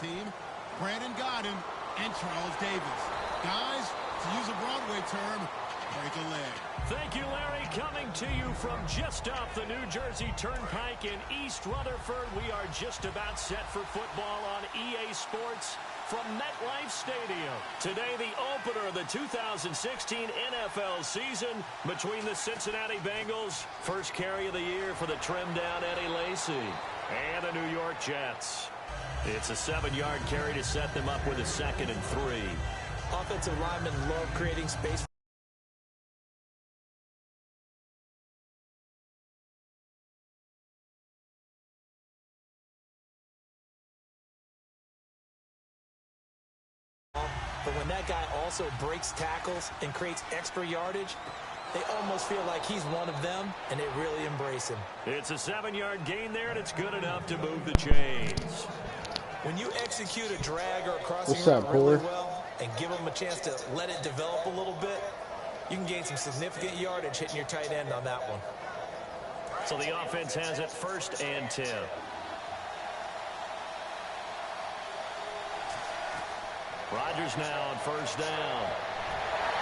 team, Brandon Gaudin and Charles Davis. Guys, to use a Broadway term, break a leg. Thank you, Larry. Coming to you from just off the New Jersey Turnpike in East Rutherford. We are just about set for football on EA Sports from MetLife Stadium. Today, the opener of the 2016 NFL season between the Cincinnati Bengals, first carry of the year for the trimmed-down Eddie Lacy, and the New York Jets. It's a 7-yard carry to set them up with a 2nd and 3. Offensive linemen love creating space. But when that guy also breaks tackles and creates extra yardage, they almost feel like he's one of them, and they really embrace him. It's a 7-yard gain there, and it's good enough to move the chains. When you execute a drag or a crossing route really well and give them a chance to let it develop a little bit, you can gain some significant yardage hitting your tight end on that one. So the offense has it 1st and 10. Rodgers now on 1st down.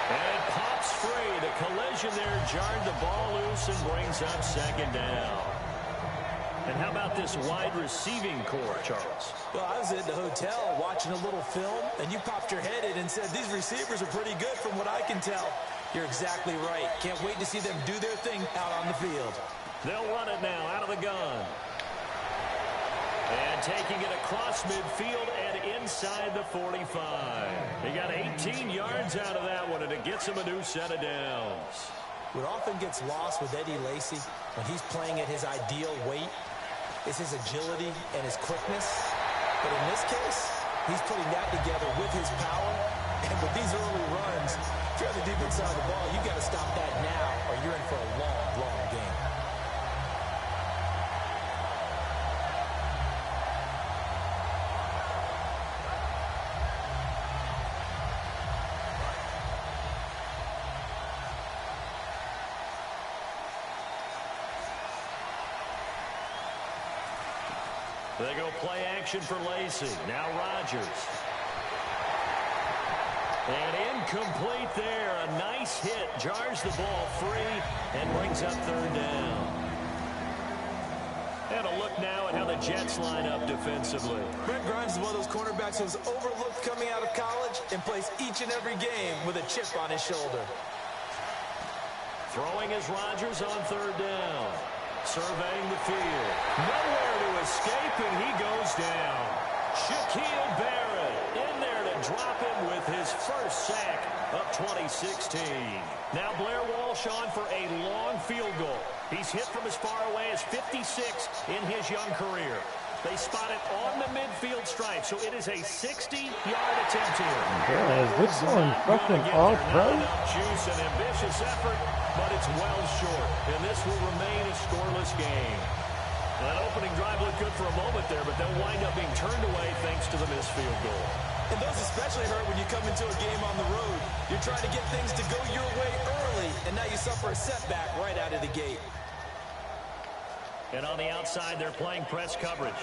And it pops free. The collision there jarred the ball loose and brings up 2nd down. And how about this wide receiving core, Charles? Well, I was at the hotel watching a little film, and you popped your head in and said, these receivers are pretty good from what I can tell. You're exactly right. Can't wait to see them do their thing out on the field. They'll run it now out of the gun. And taking it across midfield and inside the 45. He got 18 yards out of that one, and it gets him a new set of downs. What often gets lost with Eddie Lacy when he's playing at his ideal weight is his agility and his quickness. But in this case, he's putting that together with his power. And with these early runs, if you're on the defense side of the ball, you've got to stop that now or you're in for a long, long game. They go play action for Lacy. Now Rodgers. And incomplete there. A nice hit. Jars the ball free and brings up 3rd down. And a look now at how the Jets line up defensively. Brent Grimes is one of those cornerbacks who was overlooked coming out of college and plays each and every game with a chip on his shoulder. Throwing is Rodgers on 3rd down. Surveying the field. Nowhere to escape, and he goes down. Shaquille Barrett in there to drop him with his first sack of 2016. Now Blair Walsh on for a long field goal. He's hit from as far away as 56 in his young career. They spot it on the midfield stripe, so it is a 60-yard attempt here. Yeah, is this one fucking off, bro? Juice and ambitious effort, but it's well short, and this will remain a scoreless game. That opening drive looked good for a moment there, but they'll wind up being turned away thanks to the missed field goal. And those especially hurt when you come into a game on the road. You're trying to get things to go your way early, and now you suffer a setback right out of the gate. And on the outside, they're playing press coverage.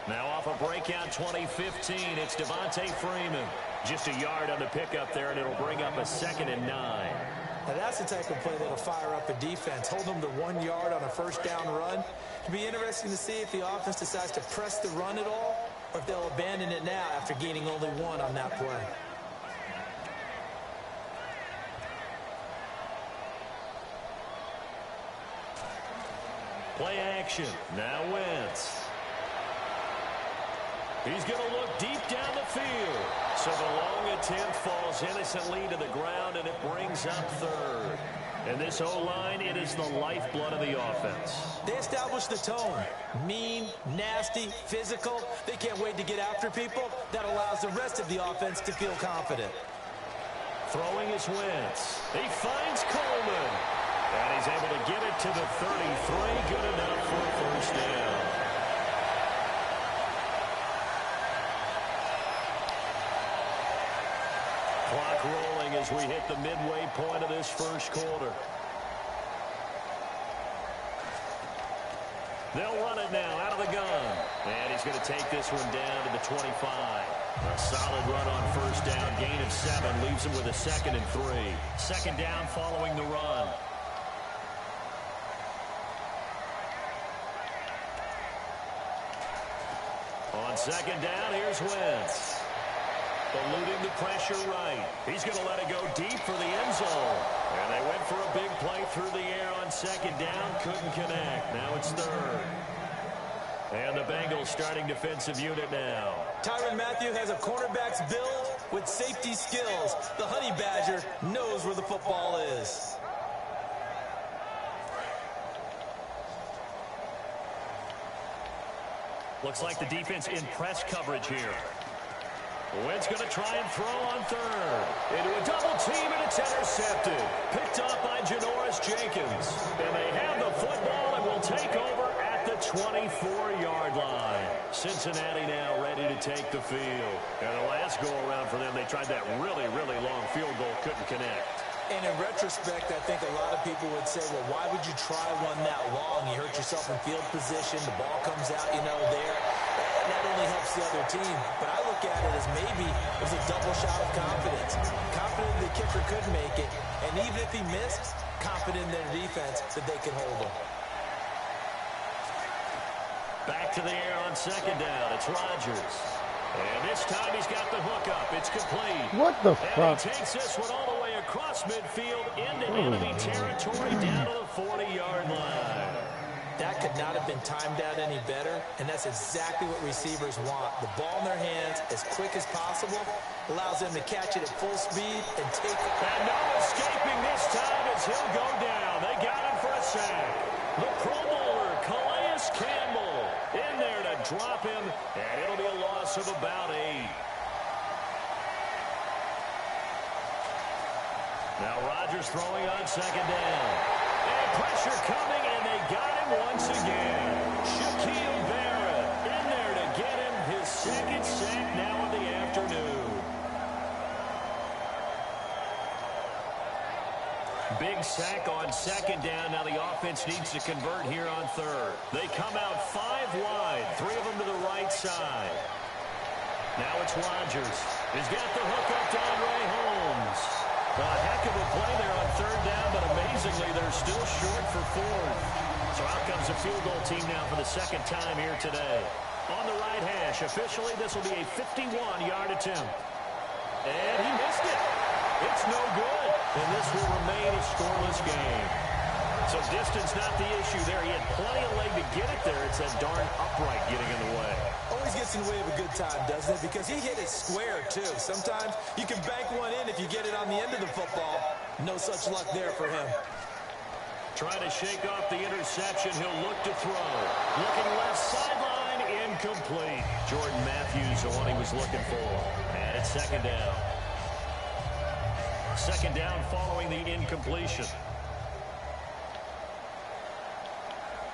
Now off a breakout 2015, it's Devontae Freeman. Just a yard on the pickup there, and it'll bring up a 2nd and 9. Now that's the type of play that'll fire up a defense. Hold them to 1 yard on a 1st down run. It'll be interesting to see if the offense decides to press the run at all, or if they'll abandon it now after gaining only 1 on that play. Play action. Now Wentz. He's going to look deep down the field. So the long attempt falls innocently to the ground, and it brings up 3rd. And this O-line, it is the lifeblood of the offense. They establish the tone. Mean, nasty, physical. They can't wait to get after people. That allows the rest of the offense to feel confident. Throwing is Wentz. He finds Coleman. And he's able to get it to the 33. Good enough for a 1st down. Clock rolling as we hit the midway point of this 1st quarter. They'll run it now out of the gun. And he's going to take this one down to the 25. A solid run on first down. Gain of 7 leaves him with a 2nd and 3. Second down following the run. On second down, here's Wentz. Eluding the pressure right. He's going to let it go deep for the end zone. And they went for a big play through the air on second down. Couldn't connect. Now it's third. And the Bengals starting defensive unit now. Tyrann Mathieu has a cornerback's build with safety skills. The Honey Badger knows where the football is. Looks like the defense in press coverage here. Wentz going to try and throw on third. Into a double team, and it's intercepted. Picked up by Janoris Jenkins. And they have the football and will take over at the 24-yard line. Cincinnati now ready to take the field. And the last go-around for them, they tried that really, really long field goal. Couldn't connect. And in retrospect, I think a lot of people would say, well, why would you try one that long? You hurt yourself in field position. The ball comes out, there. That only helps the other team. But I look at it as maybe it was a double shot of confidence. Confident the kicker could make it. And even if he missed, confident in their defense that they could hold him. Back to the air on second down. It's Rodgers. And this time he's got the hook up. It's complete. What the fuck? And he takes this one all the way across midfield into enemy territory down to the 40-yard line. That could not have been timed out any better, and that's exactly what receivers want. The ball in their hands as quick as possible allows them to catch it at full speed and take it. And no escaping this time as he'll go down. They got him for a sack. The Pro Bowler, Calais Campbell, in there to drop him, and it'll be a loss of about 8. Now Rodgers throwing on second down. And pressure coming, and they got him once again. Shaquille Barrett in there to get him his second sack now of the afternoon. Big sack on second down. Now the offense needs to convert here on third. They come out 5 wide, 3 of them to the right side. Now it's Rodgers. He's got the hook up to Andre Holmes. A heck of a play there on third down, but amazingly, they're still short for fourth. So out comes the field goal team now for the second time here today. On the right hash, officially, this will be a 51-yard attempt. And he missed it. It's no good. And this will remain a scoreless game. So distance not the issue there. He had plenty of leg to get it there. It's that darn upright getting in the way. Always gets in the way of a good time, doesn't it? Because he hit it square, too. Sometimes you can bank one in if you get it on the end of the football. No such luck there for him. Trying to shake off the interception. He'll look to throw. Looking left sideline, incomplete. Jordan Matthews, the one he was looking for. And it's second down. Second down following the incompletion.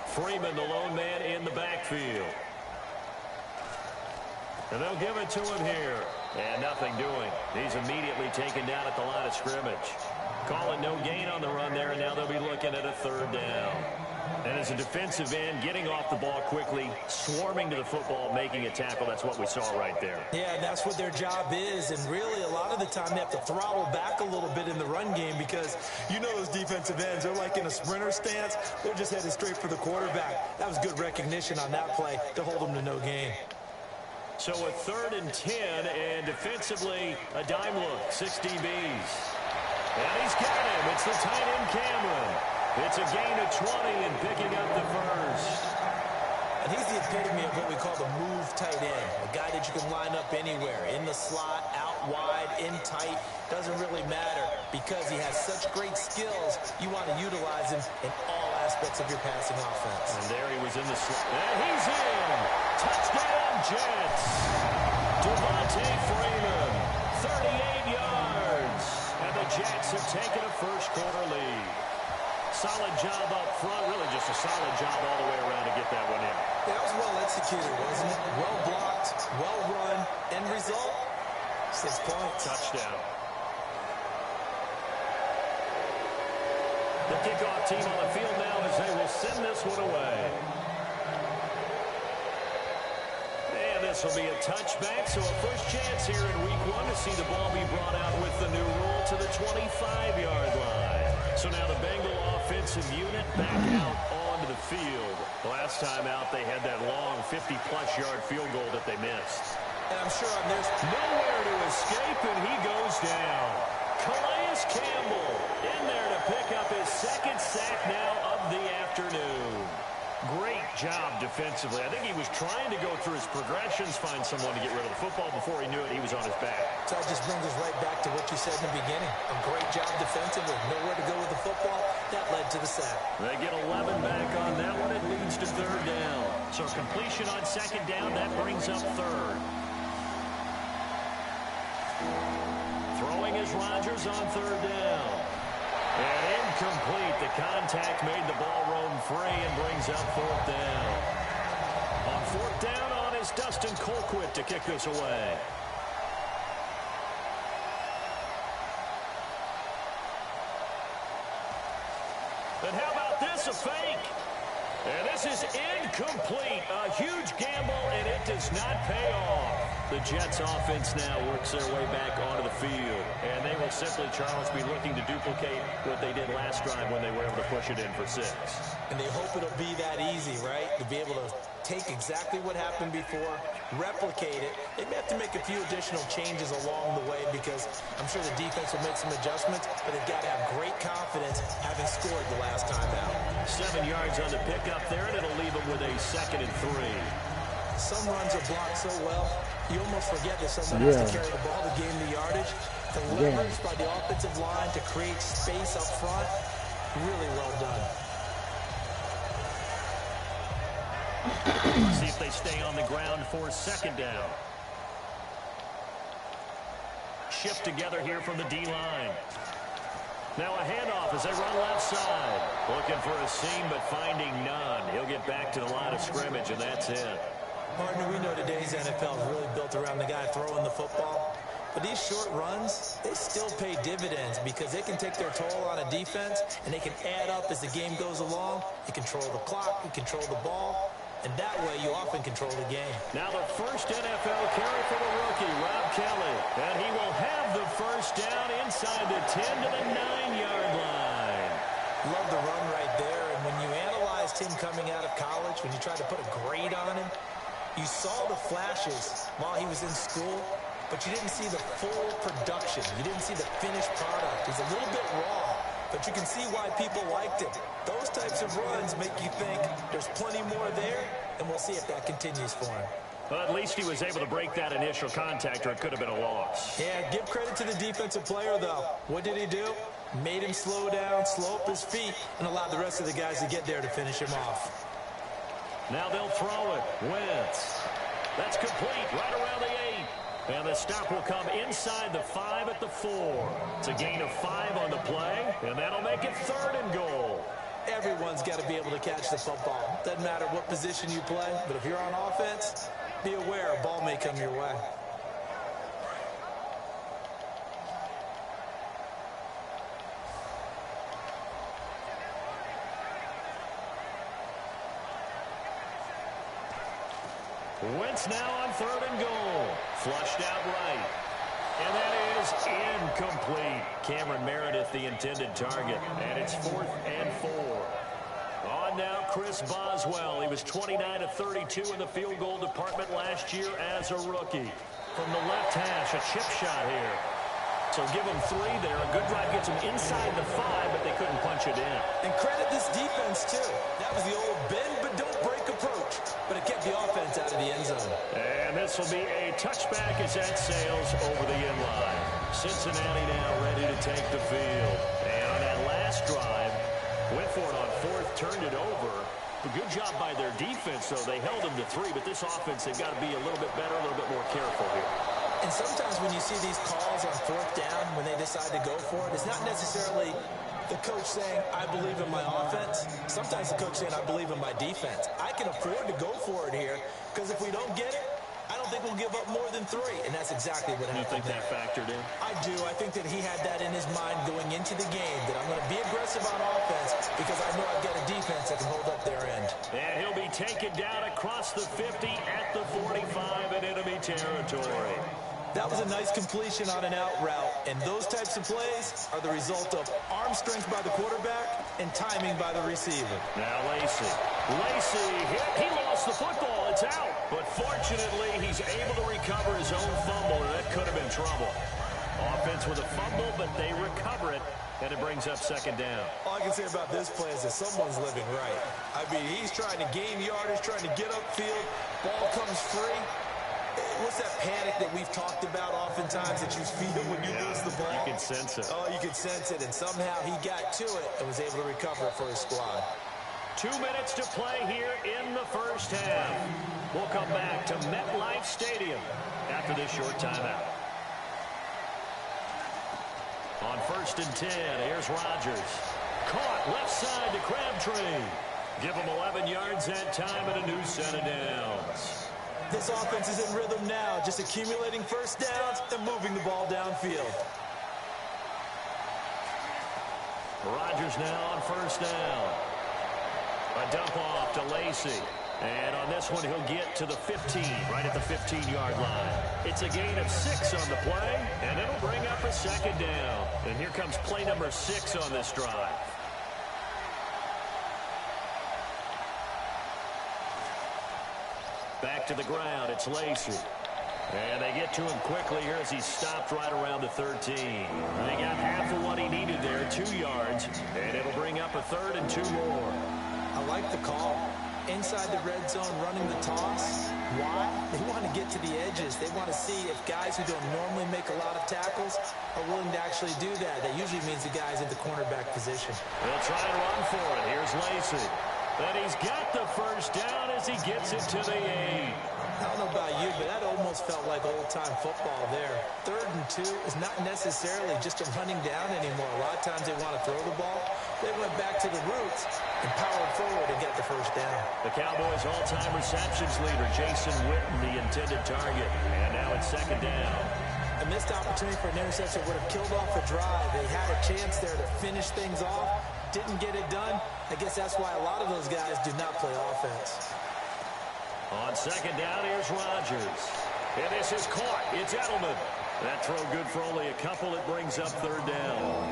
Freeman, the lone man in the backfield. And they'll give it to him here. And nothing doing. He's immediately taken down at the line of scrimmage. Call it no gain on the run there, and now they'll be looking at a third down. And as a defensive end, getting off the ball quickly, swarming to the football, making a tackle, that's what we saw right there. Yeah, and that's what their job is. And really, a lot of the time, they have to throttle back a little bit in the run game because you know those defensive ends, they're like in a sprinter stance. They're just headed straight for the quarterback. That was good recognition on that play to hold them to no gain. So a 3rd and 10, and defensively, a dime look, 6 DBs. And he's got him. It's the tight end, Cameron. It's a gain of 20 and picking up the first. And he's the epitome of what we call the move tight end. A guy that you can line up anywhere. In the slot, out wide, in tight. Doesn't really matter. Because he has such great skills, you want to utilize him in all aspects of your passing offense. And there he was in the slot. And he's in. Touchdown, Jets. Devontae Freeman, 38 yards. And the Jets have taken a first-quarter lead. Solid job up front. Really just a solid job all the way around to get that one in. That was well executed, wasn't it? Well blocked, well run. End result, 6 points. Touchdown. The kickoff team on the field now as they will send this one away. this will be a touchback, so a first chance here in week 1 to see the ball be brought out with the new rule to the 25-yard line. So now the Bengal offensive unit back out onto the field. Last time out, they had that long 50-plus yard field goal that they missed. And I'm sure there's nowhere to escape, and he goes down. Calais Campbell in there to pick up his second sack now of the afternoon. Great job defensively. I think he was trying to go through his progressions, find someone to get rid of the football. Before he knew it, he was on his back. So that just brings us right back to what you said in the beginning. A great job defensively. Nowhere to go with the football. That led to the sack. They get 11 back on that one. It leads to third down. So completion on second down. That brings up third. Throwing is Rodgers on third down. And incomplete. The contact made the ball roam free and brings up fourth down. On fourth down on is Dustin Colquitt to kick this away. And how about this, a fake? And this is incomplete. A huge gamble, and it does not pay off. The Jets offense now works their way back onto the field. And they will simply, Charles, be looking to duplicate what they did last drive when they were able to push it in for 6. And they hope it'll be that easy, right? To be able to take exactly what happened before, replicate it. They may have to make a few additional changes along the way because I'm sure the defense will make some adjustments, but they've got to have great confidence having scored the last time out. 7 yards on the pickup there, and it'll leave them with a 2nd and 3. Some runs are blocked so well, you almost forget that someone has to carry the ball to gain the yardage. The leverage by the offensive line to create space up front, really well done. See if they stay on the ground for 2nd down. Shift together here from the D-line. Now a handoff as they run left side. Looking for a seam, but finding none. He'll get back to the line of scrimmage, and that's it. Partner, we know today's NFL is really built around the guy throwing the football. But these short runs, they still pay dividends because they can take their toll on a defense, and they can add up as the game goes along. You control the clock, you control the ball, and that way you often control the game. Now the first NFL carry for the rookie, Rob Kelly. And he will have the first down inside the 10 to the 9-yard line. Love the run right there. And when you analyzed him coming out of college, when you tried to put a grade on him, you saw the flashes while he was in school, but you didn't see the full production. You didn't see the finished product. He's a little bit raw, but you can see why people liked him. Those types of runs make you think there's plenty more there, and we'll see if that continues for him. Well, at least he was able to break that initial contact, or it could have been a loss. Yeah, give credit to the defensive player, though. What did he do? Made him slow down, slow up his feet, and allowed the rest of the guys to get there to finish him off. Now they'll throw it. Wentz. That's complete right around the 8. And the stop will come inside the 5 at the 4. It's a gain of 5 on the play, and that'll make it 3rd and goal. Everyone's got to be able to catch the football. Doesn't matter what position you play, but if you're on offense, be aware a ball may come your way. Wentz now on 3rd and goal. Flushed out right. And that is incomplete. Cameron Meredith, the intended target. And it's 4th and 4. On now, Chris Boswell. He was 29 of 32 in the field goal department last year as a rookie. From the left hash, a chip shot here. So give them 3 there. A good drive gets them inside the 5, but they couldn't punch it in. And credit this defense, too. That was the old bend but don't break approach. But it kept the offense out of the end zone. And this will be a touchback as that sails over the end line. Cincinnati now ready to take the field. And on that last drive, went for it on 4th, turned it over. A good job by their defense, though. They held them to 3, but this offense, they've got to be a little bit better, a little bit more careful here. And sometimes when you see these calls on 4th down, when they decide to go for it, it's not necessarily the coach saying, I believe in my offense. Sometimes the coach saying, I believe in my defense. I can afford to go for it here because if we don't get it, I don't think we'll give up more than 3, and that's exactly what happened. You think that factored in? I do. I think that he had that in his mind going into the game, that I'm going to be aggressive on offense because I know I've got a defense that can hold up their end. And he'll be taken down across the 50 at the 45 in enemy territory. That was a nice completion on an out route, and those types of plays are the result of arm strength by the quarterback and timing by the receiver. Now Lacy. Lacy hit. He lost the football. It's out. But fortunately, he's able to recover his own fumble, and that could have been trouble. Offense with a fumble, but they recover it, and it brings up second down. All I can say about this play is that someone's living right. I mean, he's trying to gain yardage, trying to get upfield. Ball comes free. What's that panic that we've talked about oftentimes that you feel when you lose the ball? You can sense it. Oh, you can sense it, and somehow he got to it and was able to recover it for his squad. 2 minutes to play here in the first half. We'll come back to MetLife Stadium after this short timeout. On 1st and 10, here's Rodgers. Caught left side to Crabtree. Give him 11 yards that time and a new set of downs. This offense is in rhythm now, just accumulating first downs and moving the ball downfield. Rodgers now on 1st down. A dump off to Lacy. And on this one, he'll get to the 15, right at the 15-yard line. It's a gain of 6 on the play, and it'll bring up a second down. And here comes play number 6 on this drive. Back to the ground, it's Lacy. And they get to him quickly here as he's stopped right around the 13. They got half of what he needed there, 2 yards. And it'll bring up a 3rd and 2 more. I like the call. Inside the red zone, running the toss. Why? They want to get to the edges. They want to see if guys who don't normally make a lot of tackles are willing to actually do that. That usually means the guy's in the cornerback position. They'll try and run for it. Here's Lacy. And he's got the first down as he gets it to the 8. I don't know about you, but that almost felt like old-time football there. 3rd and 2 is not necessarily just a running down anymore. A lot of times they want to throw the ball. They went back to the roots and powered forward and got the first down. The Cowboys' all-time receptions leader, Jason Witten, the intended target. And now it's 2nd down. A missed opportunity for an interception would have killed off a drive. They had a chance there to finish things off. Didn't get it done. I guess that's why a lot of those guys do not play offense. On 2nd down, here's Rodgers. And this is caught. It's Edelman. That throw good for only a couple. It brings up 3rd down.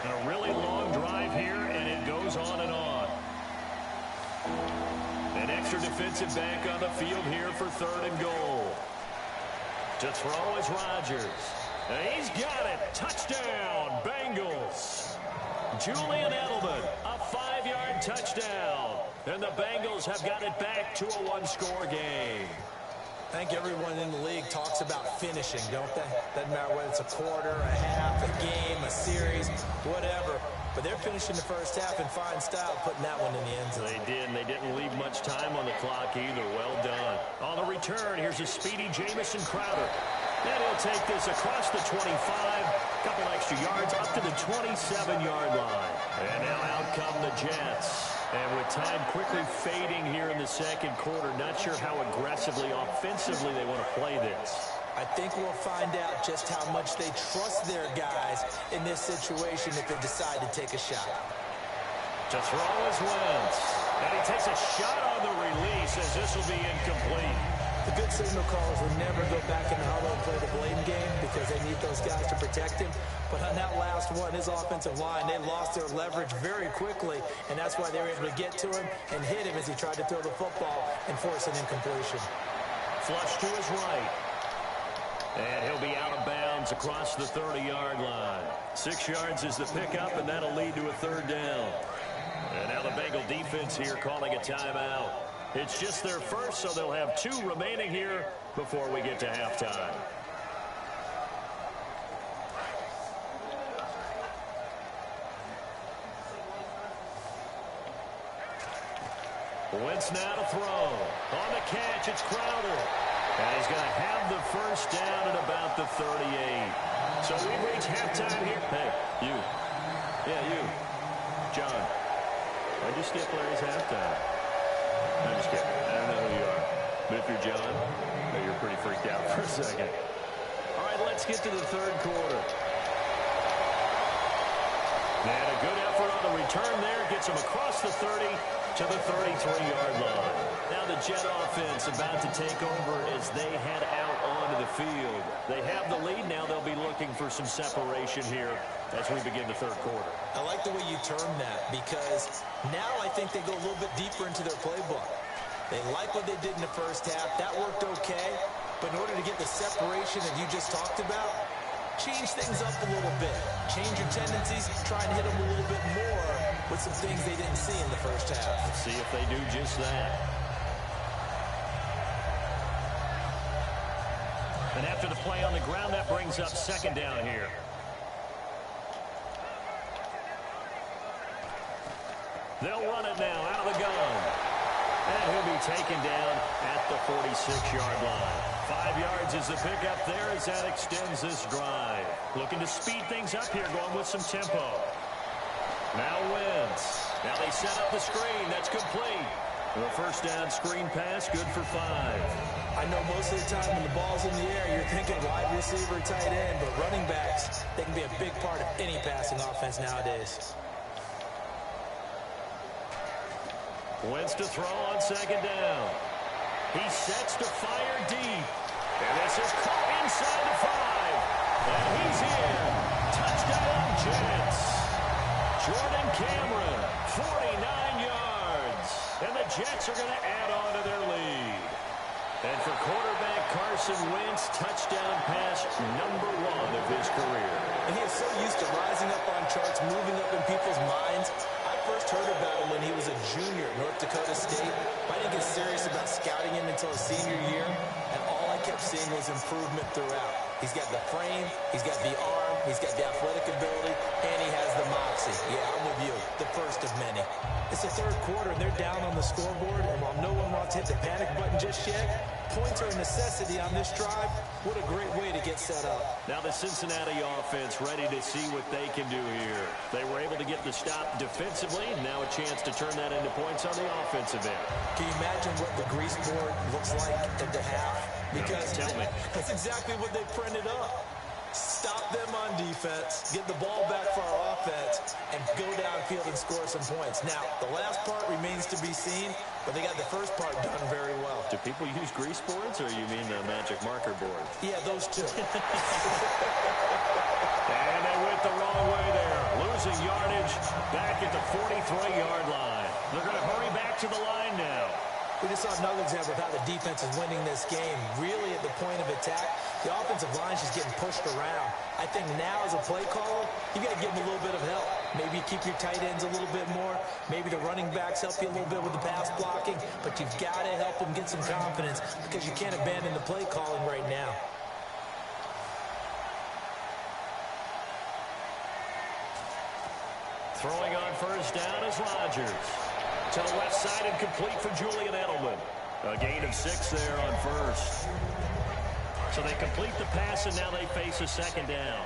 And a really long drive here, and it goes on and on. An extra defensive back on the field here for 3rd and goal. To throw is Rodgers. And he's got it. Touchdown, Bengals. Julian Edelman, a 5-yard touchdown. And the Bengals have got it back to a 1-score game. I think everyone in the league talks about finishing, don't they? Doesn't matter whether it's a quarter, a half, a game, a series, whatever. But they're finishing the first half in fine style, putting that one in the end zone. They did, and they didn't leave much time on the clock either. Well done. On the return, here's a speedy Jamison Crowder. And he'll take this across the 25, a couple extra yards up to the 27-yard line. And now out come the Jets. And with time quickly fading here in the 2nd quarter, not sure how aggressively, offensively they want to play this. I think we'll find out just how much they trust their guys in this situation if they decide to take a shot. To throw is Wentz. And he takes a shot on the release as this will be incomplete. The good signal callers will never go back in the huddle and play the blame game because they need those guys to protect him. But on that last one, his offensive line, they lost their leverage very quickly, and that's why they were able to get to him and hit him as he tried to throw the football and force an incompletion. Flush to his right. And he'll be out of bounds across the 30-yard line. 6 yards is the pickup, and that'll lead to a 3rd down. And now the Bengal defense here calling a timeout. It's just their first, so they'll have 2 remaining here before we get to halftime. Wentz now to throw. On the catch, it's Crowder. And he's going to have the first down at about the 38. So we've reached halftime here. Hey, you. Yeah, you. John. Why'd you skip Larry's halftime? I'm just kidding. I don't know who you are. But if you're John, you're pretty freaked out for a second. All right, let's get to the third quarter. And a good effort on the return there. Gets him across the 30 to the 33-yard line. Now the Jet offense about to take over as they head out onto the field. They have the lead. Now they'll be looking for some separation here as we begin the third quarter. I like the way you term that because now I think they go a little bit deeper into their playbook. They like what they did in the first half. That worked okay. But in order to get the separation that you just talked about, change things up a little bit. Change your tendencies. Try and hit them a little bit more with some things they didn't see in the first half. Let's see if they do just that. And after the play on the ground, that brings up second down here. They'll run it now out of the gun. And he'll be taken down at the 46-yard line. 5 yards is the pickup there as that extends this drive. Looking to speed things up here, going with some tempo. Now Wentz. Now they set up the screen. That's complete. The first down screen pass, good for 5. I know most of the time when the ball's in the air, you're thinking wide receiver, tight end, but running backs, they can be a big part of any passing offense nowadays. Wentz to throw on second down. He sets to fire deep. And this is caught inside the 5. And he's in. Touchdown, Jets. Jordan Cameron, 49 yards. And the Jets are going to add on to their lead. And for quarterback Carson Wentz, touchdown pass number 1 of his career. And he is so used to rising up on charts, moving up in people's minds. I first heard about him when he was a junior at North Dakota State. I didn't get serious about scouting him until his senior year, and all I kept seeing was improvement throughout. He's got the frame, he's got the arm, he's got the athletic ability, and he has the moxie. Yeah, I'm with you. The first of many. It's the third quarter, and they're down on the scoreboard, and while no one wants to hit the panic button just yet, points are a necessity on this drive. What a great way to get set up. Now the Cincinnati offense ready to see what they can do here. They were able to get the stop defensively, and now a chance to turn that into points on the offensive end. Can you imagine what the grease board looks like at the half? Because tell me. That's exactly what they printed up. Stop them on defense, get the ball back for our offense, and go downfield and score some points. Now, the last part remains to be seen, but they got the first part done very well. Do people use grease boards, or you mean the magic marker board? Yeah, those two. And they went the wrong way there. Losing yardage back at the 43-yard line. They're going to hurry back to the line now. We just saw another example of how the defense is winning this game. Really at the point of attack, the offensive line is just getting pushed around. I think now as a play caller, you got to give them a little bit of help. Maybe keep your tight ends a little bit more. Maybe the running backs help you a little bit with the pass blocking. But you've got to help them get some confidence because you can't abandon the play calling right now. Throwing on first down is Rodgers. To the left side and complete for Julian Edelman. A gain of 6 there on first. So they complete the pass, and now they face a second down.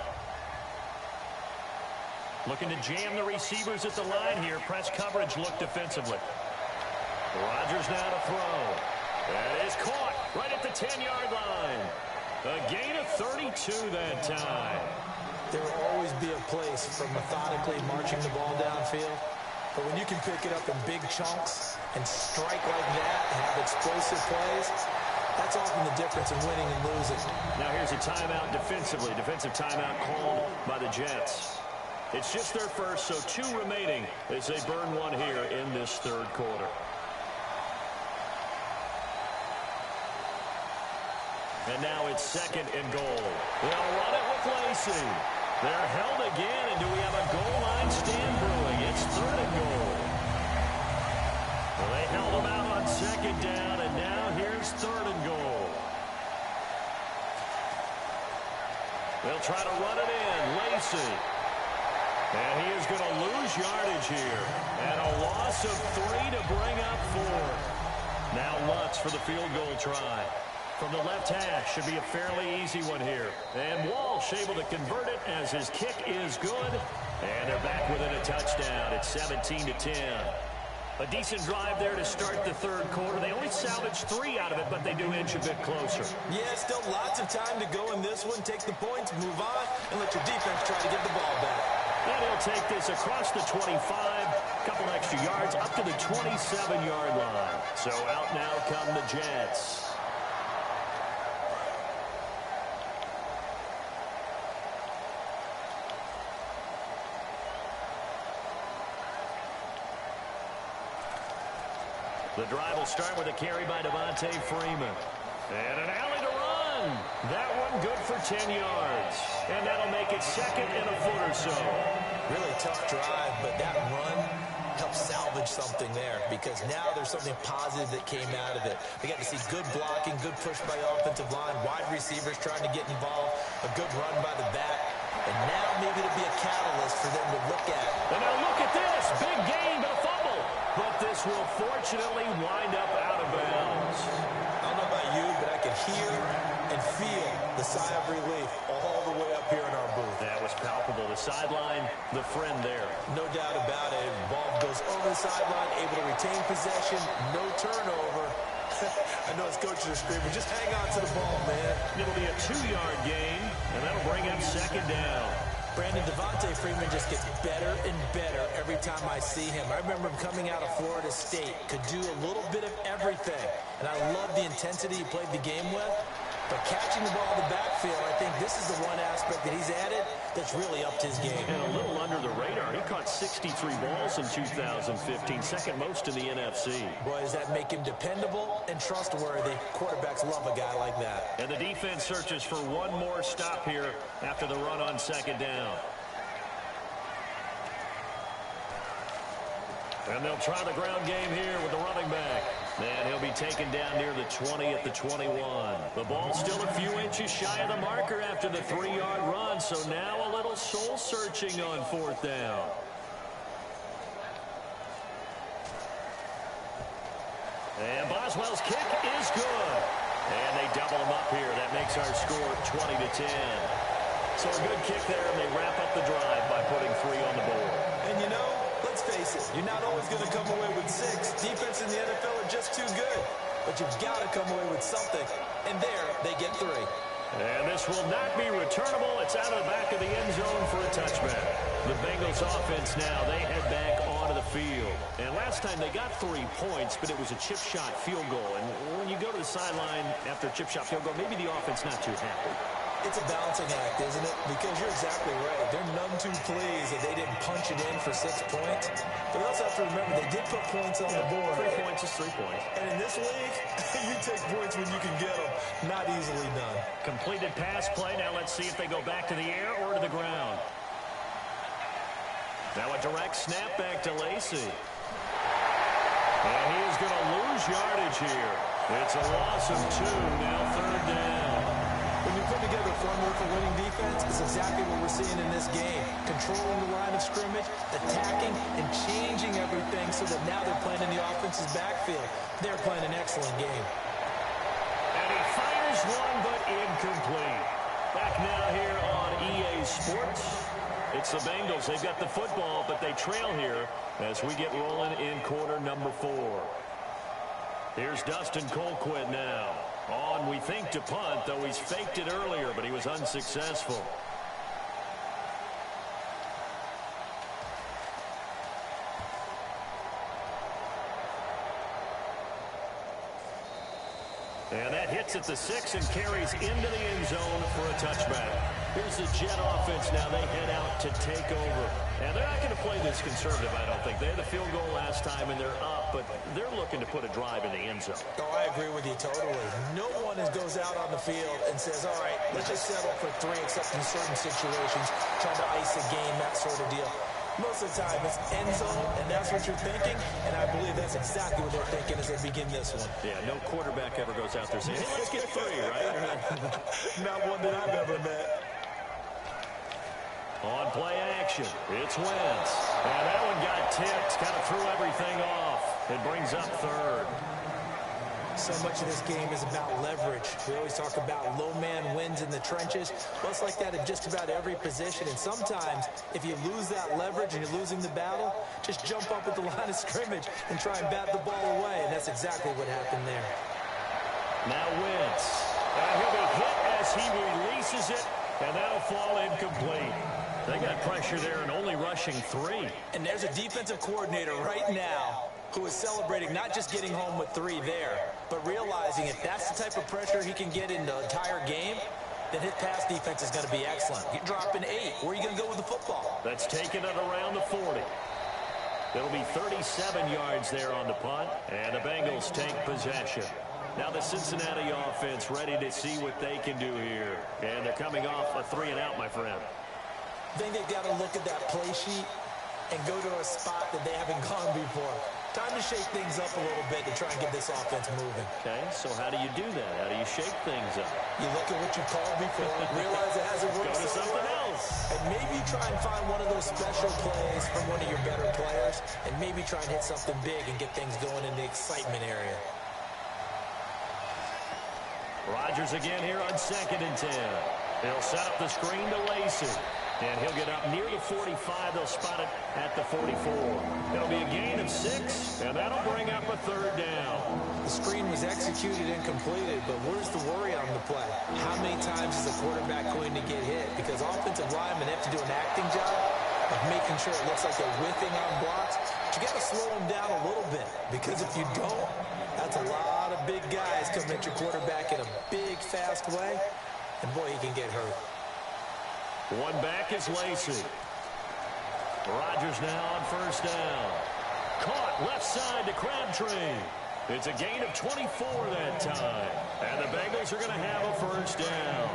Looking to jam the receivers at the line here. Press coverage look defensively. Rodgers now to throw. That is caught right at the 10-yard line. A gain of 32 that time. There will always be a place for methodically marching the ball downfield. But when you can pick it up in big chunks and strike like that and have explosive plays, that's often the difference in winning and losing. Now here's a timeout defensively. Defensive timeout called by the Jets. It's just their first, so 2 remaining as they burn 1 here in this third quarter. And now it's second and goal. They'll run it with Lacy. They're held again, and do we have a goal line stand brewing? It's third and goal. Well, they held them out on second down, and now here's third and goal. They'll try to run it in. Lacy. And he is going to lose yardage here. And a loss of 3 to bring up 4. Now Lutz for the field goal try. From the left hash, should be a fairly easy one here. And Walsh able to convert it as his kick is good. And they're back within a touchdown. It's 17-10. A decent drive there to start the third quarter. They only salvaged 3 out of it, but they do inch a bit closer. Yeah, still lots of time to go in this one. Take the points, move on, and let your defense try to get the ball back. And he'll take this across the 25, a couple extra yards, up to the 27-yard line. So out now come the Jets. The drive will start with a carry by Devontae Freeman. And an alley to run. That one good for 10 yards. And that'll make it second and a foot or so. Really tough drive, but that run helped salvage something there because now there's something positive that came out of it. We got to see good blocking, good push by the offensive line, wide receivers trying to get involved, a good run by the back. And now maybe it'll be a catalyst for them to look at. And now look at this. Big gain, but a fumble. But this will fortunately wind up out of bounds. I don't know about you, but I could hear and feel the sigh of relief all the way up here in our booth. That was palpable. The sideline, the friend there. No doubt about it. Ball goes over the sideline, able to retain possession, no turnover. I know his coaches are screaming, just hang on to the ball, man. It'll be a 2-yard gain, and that'll bring up second down. Brandon, Devontae Freeman just gets better and better every time I see him. I remember him coming out of Florida State, could do a little bit of everything. And I love the intensity he played the game with. But catching the ball in the backfield, I think this is the one aspect that he's added that's really upped his game. And a little under the radar. He caught 63 balls in 2015, second most in the NFC. Boy, does that make him dependable and trustworthy. Quarterbacks love a guy like that. And the defense searches for one more stop here after the run on second down. And they'll try the ground game here with the running back. And he'll be taken down near the 20 at the 21. The ball still a few inches shy of the marker after the 3-yard run. So now a little soul searching on fourth down. And Boswell's kick is good. And they double him up here. That makes our score 20-10. So a good kick there, and they wrap up the drive by putting 3 on the board. And you know, let's face it, you're not always going to come away with 6. Defense in the NFL are just too good. But you've got to come away with something. And there, they get 3. And this will not be returnable. It's out of the back of the end zone for a touchback. The Bengals offense now, they head back onto the field. And last time they got 3 points, but it was a chip shot field goal. And when you go to the sideline after a chip shot field goal, maybe the offense not too happy. It's a balancing act, isn't it? Because you're exactly right. They're none too pleased that they didn't punch it in for 6 points. But we also have to remember they did put points on the board. 3 points is 3 points. And in this league, you take points when you can get them. Not easily done. Completed pass play. Now let's see if they go back to the air or to the ground. Now a direct snap back to Lacy. And he is going to lose yardage here. It's a loss of 2. Now third down. When you put together a formula for winning defense, it's exactly what we're seeing in this game. Controlling the line of scrimmage, attacking, and changing everything so that now they're playing in the offense's backfield. They're playing an excellent game. And he fires one, but incomplete. Back now here on EA Sports. It's the Bengals. They've got the football, but they trail here as we get rolling in quarter number 4. Here's Dustin Colquitt now. On, we think, to punt, though he's faked it earlier, but he was unsuccessful. And that hits at the 6 and carries into the end zone for a touchback. Here's the Jet offense now. They head out to take over. And they're not going to play this conservative, I don't think. They had the field goal last time, and they're up, but they're looking to put a drive in the end zone. Oh, I agree with you totally. No one goes out on the field and says, all right, let's just settle for 3, except in certain situations, trying to ice a game, that sort of deal. Most of the time, it's end zone, and that's what you're thinking, and I believe that's exactly what they're thinking as they begin this one. Yeah, no quarterback ever goes out there saying, hey, let's get 3, right? Not one that I've ever met. On play action, it's Wentz. And that one got tipped, kind of threw everything off. It brings up third. So much of this game is about leverage. We always talk about low man wins in the trenches. Well, it's like that in just about every position. And sometimes, if you lose that leverage and you're losing the battle, just jump up at the line of scrimmage and try and bat the ball away. And that's exactly what happened there. Now Wentz. And he'll be hit as he releases it, and that'll fall incomplete. They got pressure there and only rushing 3. And there's a defensive coordinator right now who is celebrating not just getting home with 3 there, but realizing if that's the type of pressure he can get in the entire game, then his pass defense is going to be excellent. You're dropping 8. Where are you going to go with the football? That's taken it around the 40. It'll be 37 yards there on the punt, and the Bengals take possession. Now the Cincinnati offense ready to see what they can do here. And they're coming off a 3-and-out, my friend. I think they've got to look at that play sheet and go to a spot that they haven't gone before. Time to shake things up a little bit to try and get this offense moving. Okay, so how do you do that? How do you shake things up? You look at what you called before, realize it hasn't worked. Go to something else. And maybe try and find one of those special plays from one of your better players, and maybe try and hit something big and get things going in the excitement area. Rodgers again here on 2nd and 10. He'll set up the screen to Lacy. And he'll get up near the 45. They'll spot it at the 44. It'll be a gain of 6, and that'll bring up a 3rd down. The screen was executed and completed, but where's the worry on the play? How many times is a quarterback going to get hit? Because offensive linemen have to do an acting job of making sure it looks like they're whiffing on blocks. But you got to slow them down a little bit, because if you don't, that's a lot of big guys coming at your quarterback in a big, fast way, and boy, he can get hurt. One back is Lacy. Rodgers now on 1st down. Caught left side to Crabtree. It's a gain of 24 that time. And the Bengals are going to have a 1st down.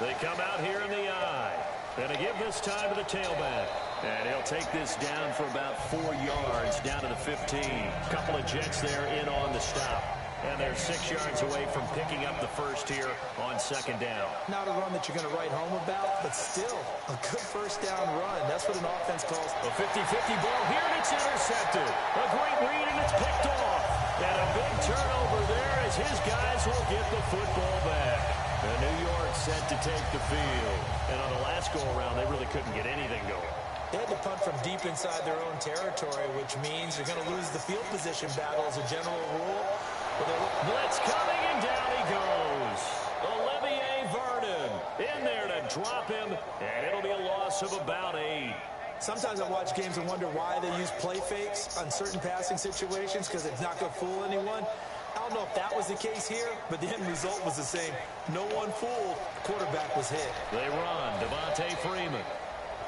They come out here in the eye. And they give this time to the tailback. And he'll take this down for about 4 yards down to the 15. Couple of Jets there in on the stop. And they're 6 yards away from picking up the 1st here on 2nd down. Not a run that you're going to write home about, but still a good 1st down run. That's what an offense calls. A 50-50 ball here, and it's intercepted. A great read, and it's picked off. And a big turnover there as his guys will get the football back. And New York set to take the field. And on the last go-around, they really couldn't get anything going. They had to punt from deep inside their own territory, which means you're going to lose the field position battle as a general rule. Blitz coming, and down he goes. Olivier Vernon in there to drop him, and it'll be a loss of about 8. Sometimes I watch games and wonder why they use play fakes on certain passing situations, because it's not going to fool anyone. I don't know if that was the case here, but the end result was the same. No one fooled. The quarterback was hit. They run. Devontae Freeman.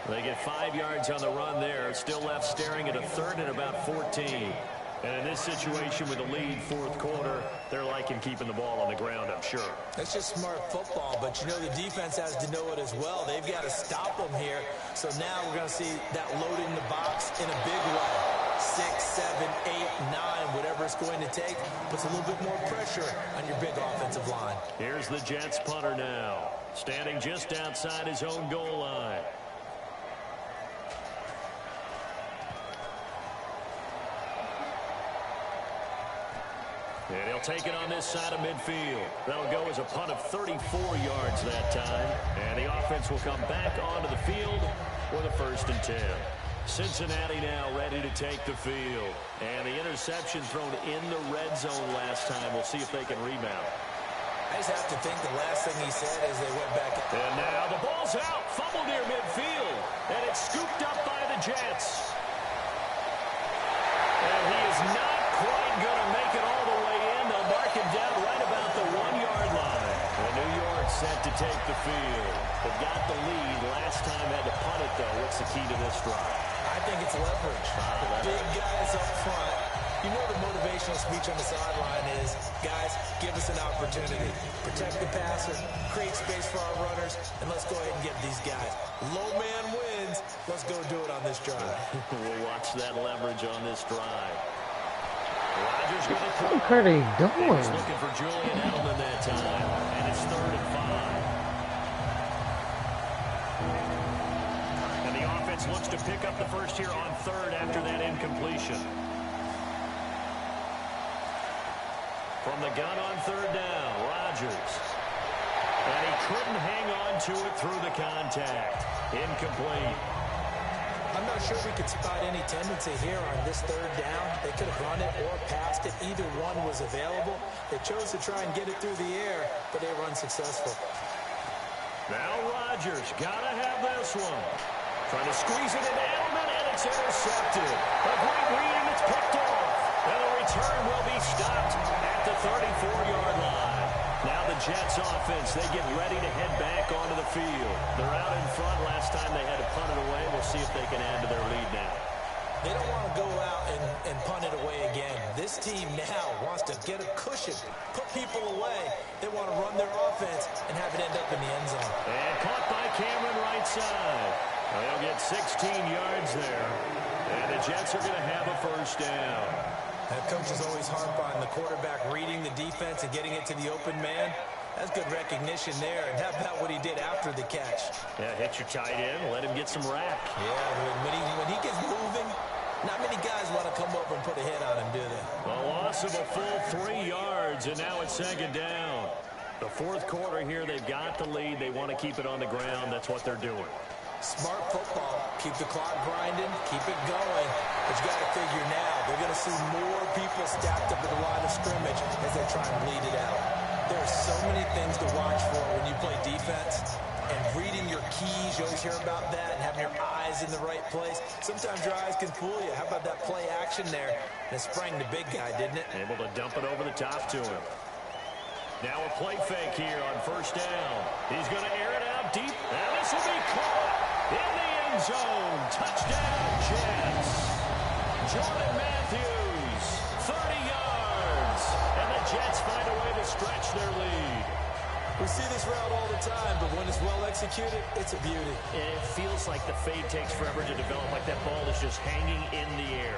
They get 5 yards on the run there. Still left staring at a 3rd and about 14. And in this situation with the lead 4th quarter, they're liking keeping the ball on the ground, I'm sure. That's just smart football, but you know the defense has to know it as well. They've got to stop them here. So now we're going to see that loading the box in a big way. 6, 7, 8, 9, whatever it's going to take, puts a little bit more pressure on your big offensive line. Here's the Jets punter now, standing just outside his own goal line. And he'll take it on this side of midfield. That'll go as a punt of 34 yards that time. And the offense will come back onto the field for the 1st and 10. Cincinnati now ready to take the field. And the interception thrown in the red zone last time. We'll see if they can rebound. I just have to think the last thing he said is they went back. And now the ball's out. Fumble near midfield. And it's scooped up by the Jets. And he is not quite going to make it all the way in. They'll mark him down right about the 1-yard line. And New York set to take the field. They've got the lead. Last time had to punt it, though. What's the key to this drive? I think it's leverage. The big guys up front. You know the motivational speech on the sideline is, guys, give us an opportunity. Protect the passer, create space for our runners, and let's go ahead and get these guys. Low man wins. Let's go do it on this drive. We'll watch that leverage on this drive. Rodgers going to throw. What are they doing? He's looking for Julian Edelman that time, and it's 3rd and 5. And the offense offense looks to pick up the first here on third after that incompletion. From the gun on third down, Rodgers. And he couldn't hang on to it through the contact. Incomplete. I'm not sure we could spot any tendency here on this third down. They could have run it or passed it. Either one was available. They chose to try and get it through the air, but they were unsuccessful. Now Rodgers, gotta have this one. Trying to squeeze it into Edelman, and it's intercepted. A great read, and it's picked off. And the return will be stopped at the 34-yard line. Now the Jets offense, they get ready to head back onto the field. They're out in front. Last time they had to punt it away. We'll see if they can add to their lead now. They don't want to go out and punt it away again. This team now wants to get a cushion, put people away. They want to run their offense and have it end up in the end zone. And caught by Cameron right side. They'll get 16 yards there. And the Jets are going to have a first down. That coach is always harp on the quarterback reading the defense and getting it to the open man. That's good recognition there. And how about what he did after the catch? Yeah, hit your tight end, let him get some rack. Yeah, when he gets moving, not many guys want to come over and put a hit on him, do they? A loss of a full 3 yards, and now it's second down. The fourth quarter here, they've got the lead. They want to keep it on the ground. That's what they're doing. Smart football. Keep the clock grinding. Keep it going. But you got to figure now, they're going to see more people stacked up at the line of scrimmage as they try and bleed it out. There are so many things to watch for when you play defense. And reading your keys, you always hear about that, and having your eyes in the right place. Sometimes your eyes can fool you. How about that play action there? And it sprang the big guy, didn't it? Able to dump it over the top to him. Now a play fake here on first down. He's going to air it out deep, and this will be caught in the end zone. Touchdown, Jets. Jordan Matthews, 30 yards. And the Jets find a way to stretch their lead. We see this route all the time, but when it's well executed, it's a beauty. It feels like the fade takes forever to develop, like that ball is just hanging in the air.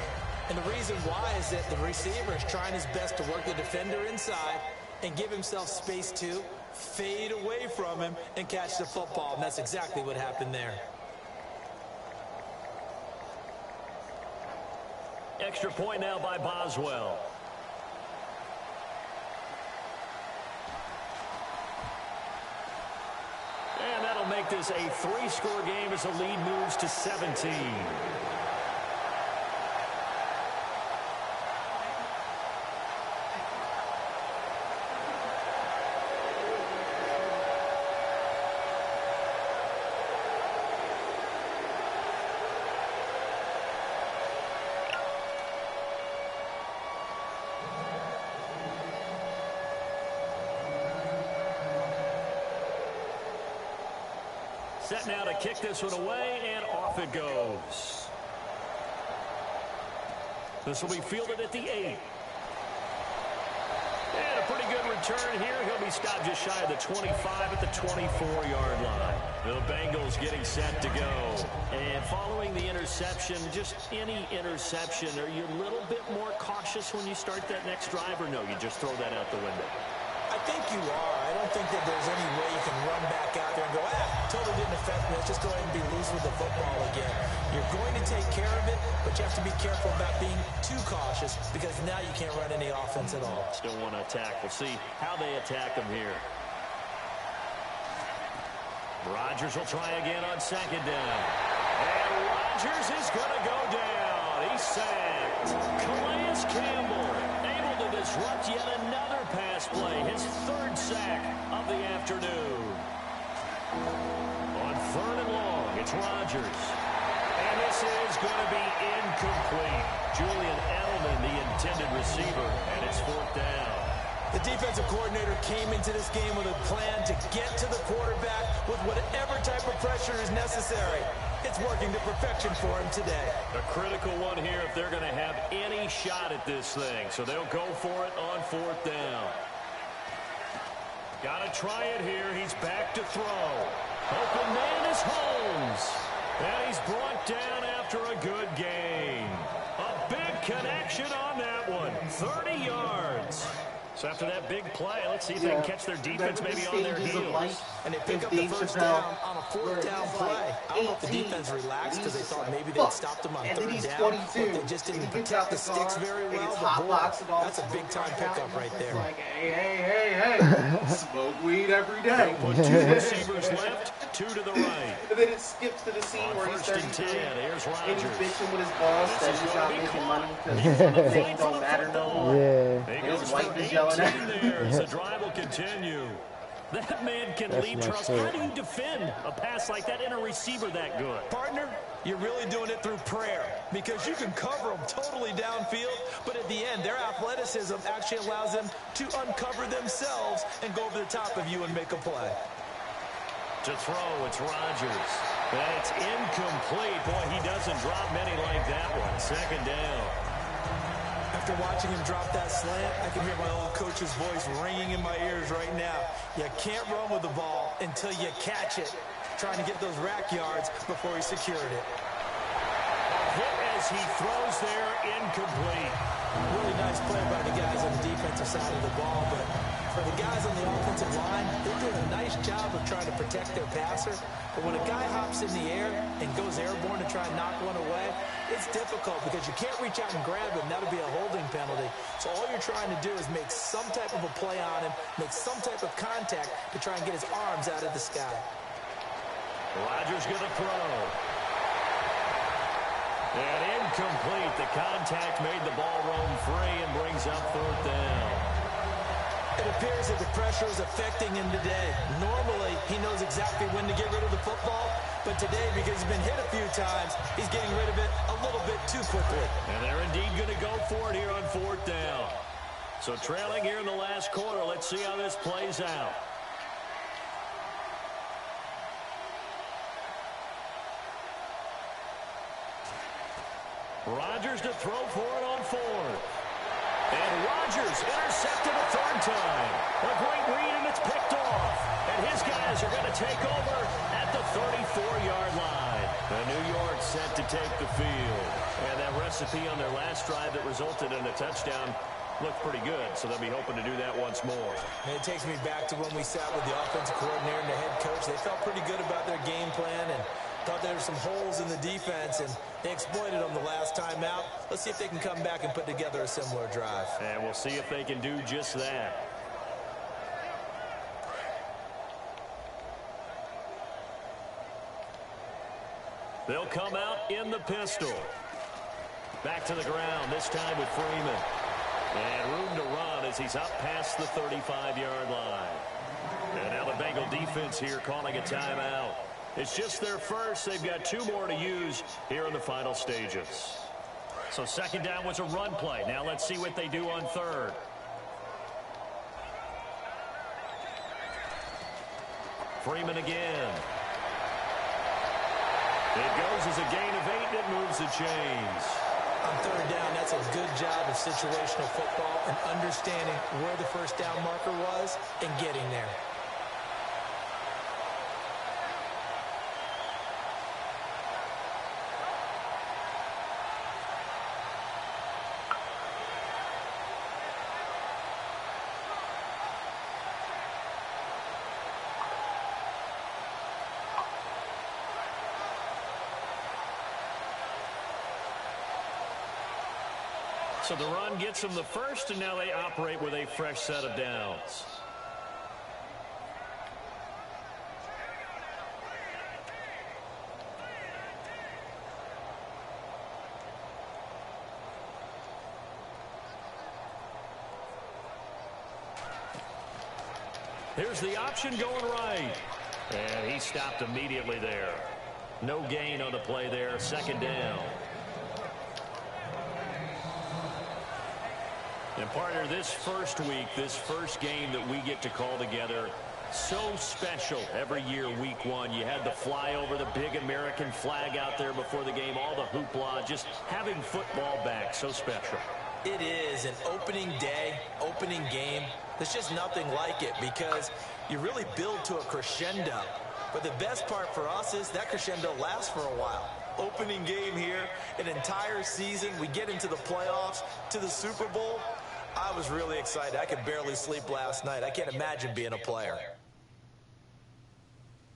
And the reason why is that the receiver is trying his best to work the defender inside and give himself space to fade away from him and catch the football. And that's exactly what happened there. Extra point now by Boswell. And that'll make this a 3-score game as the lead moves to 17. Set now to kick this one away, and off it goes. This will be fielded at the 8. And a pretty good return here. He'll be stopped just shy of the 25 at the 24-yard line. The Bengals getting set to go. And following the interception, just any interception, are you a little bit more cautious when you start that next drive, or no, you just throw that out the window? I think you are. I don't think that there's any way you can run back out there and go, totally didn't affect me. Let's just go ahead and be loose with the football again. You're going to take care of it, but you have to be careful about being too cautious because now you can't run any offense at all. Still want to attack. We'll see how they attack them here. Rodgers will try again on second down. And Rodgers is going to go down. He's sacked. Calais Campbell able to disrupt yet another pass play. His third sack of the afternoon. On third and long, it's Rodgers. And this is going to be incomplete. Julian Edelman, the intended receiver, and it's fourth down. The defensive coordinator came into this game with a plan to get to the quarterback with whatever type of pressure is necessary. It's working to perfection for him today. A critical one here if they're going to have any shot at this thing. So they'll go for it on fourth down. Got to try it here. He's back to throw. Open man is Holmes. And he's brought down after a good gain. A big connection on that one. 30 yards. So after that big play, let's see if they can catch their defense maybe on their heels. And they pick up the first down on a fourth down play. I don't know if the defense relaxed because they thought maybe they'd stopped them on third down, but they just didn't protect the sticks very well. But boy, that's a big-time pickup right there. Like, hey, smoke weed every day. Put two receivers left, two to the right. And then it skips to the scene where he's 33, and he's bitching with his boss that he's not making money because things don't matter no more. Yeah. His wife is yelling at him. There as the drive will continue. That man can lead trust. How do you defend a pass like that in a receiver that good? Partner, you're really doing it through prayer because you can cover them totally downfield, but at the end, their athleticism actually allows them to uncover themselves and go over the top of you and make a play. To throw, it's Rodgers. And it's incomplete. Boy, he doesn't drop many like that one. Second down. After watching him drop that slant, I can hear my old coach's voice ringing in my ears right now. You can't run with the ball until you catch it. Trying to get those rack yards before he secured it. A hit as he throws there, incomplete. Really nice play by the guys on the defensive side of the ball, but for the guys on the offensive line, they're doing a nice job of trying to protect their passer. But when a guy hops in the air and goes airborne to try and knock one away, it's difficult because you can't reach out and grab him. That would be a holding penalty. So all you're trying to do is make some type of a play on him, make some type of contact to try and get his arms out of the sky. Rodgers going to throw. And incomplete. The contact made the ball roam free and brings up fourth down. It appears that the pressure is affecting him today. Normally, he knows exactly when to get rid of the football, but today, because he's been hit a few times, he's getting rid of it a little bit too quickly. And they're indeed going to go for it here on fourth down. So trailing here in the last quarter, let's see how this plays out. Rodgers to throw for it on fourth. And Rodgers intercepted a third time. A great read, and it's picked off. And his guys are going to take over at the 34-yard line. The New York set to take the field. And that recipe on their last drive that resulted in a touchdown looked pretty good, so they'll be hoping to do that once more. And it takes me back to when we sat with the offensive coordinator and the head coach. They felt pretty good about their game plan and thought there were some holes in the defense, and they exploited them the last time out. Let's see if they can come back and put together a similar drive. And we'll see if they can do just that. They'll come out in the pistol. Back to the ground, this time with Freeman. And room to run as he's up past the 35-yard line. And now the Bengal defense here calling a timeout. It's just their first. They've got two more to use here in the final stages. So second down was a run play. Now let's see what they do on third. Freeman again. It goes as a gain of 8, and it moves the chains. On third down, that's a good job of situational football and understanding where the first down marker was and getting there. So the run gets them the first, and now they operate with a fresh set of downs. Here's the option going right. And he stopped immediately there. No gain on the play there. Second down. And partner, this first week, this first game that we get to call together, so special every year, week one. You had the flyover, the big American flag out there before the game, all the hoopla, just having football back, so special. It is an opening day, opening game. There's just nothing like it because you really build to a crescendo. But the best part for us is that crescendo lasts for a while. Opening game here, an entire season, we get into the playoffs, to the Super Bowl. I was really excited. I could barely sleep last night. I can't imagine being a player.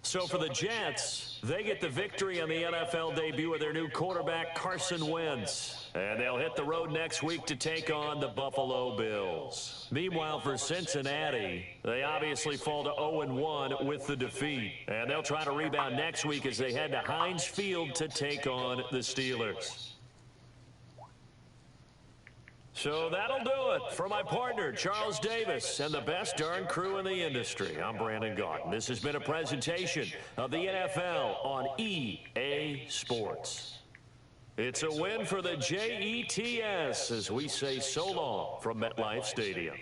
So for the Jets, they get the victory on the NFL debut of their new quarterback, Carson Wentz. And they'll hit the road next week to take on the Buffalo Bills. Meanwhile, for Cincinnati, they obviously fall to 0-1 with the defeat. And they'll try to rebound next week as they head to Heinz Field to take on the Steelers. So that'll do it for my partner, Charles Davis, and the best darn crew in the industry. I'm Brandon Gaudin. This has been a presentation of the NFL on EA Sports. It's a win for the Jets as we say so long from MetLife Stadium.